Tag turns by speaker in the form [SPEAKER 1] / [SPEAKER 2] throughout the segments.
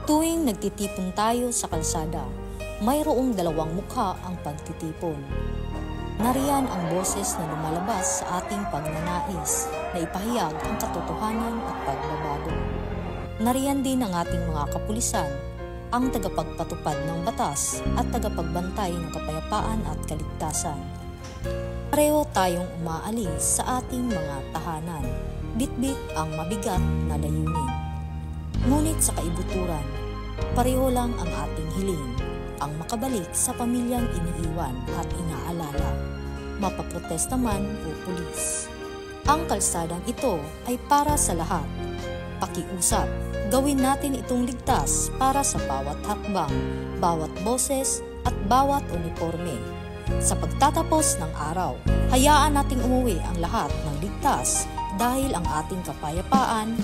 [SPEAKER 1] Tuwing nagtitipon tayo sa kalsada, mayroong dalawang mukha ang pagtitipon. Nariyan ang boses na lumalabas sa ating pagnanais na ipahayag ang katotohanan at pagbabago. Nariyan din ang ating mga kapulisan, ang tagapagpatupad ng batas at tagapagbantay ng kapayapaan at kaligtasan. Pareho tayong umaalis sa ating mga tahanan, bitbit ang mabigat na layunin. Ngunit sa kaibuturan, pareho lang ang ating hiling, ang makabalik sa pamilyang iniiwan at inaalala, mapaprotesta man o pulis. Ang kalsadang ito ay para sa lahat. Pakiusap, gawin natin itong ligtas para sa bawat hakbang, bawat boses at bawat uniforme. Sa pagtatapos ng araw, hayaan nating umuwi ang lahat ng ligtas dahil ang ating kapayapaan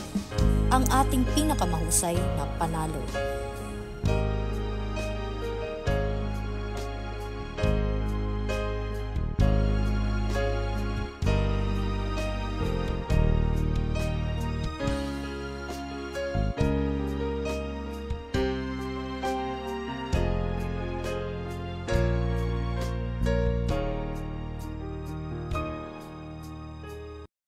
[SPEAKER 1] ang ating pinakamahusay na panalo.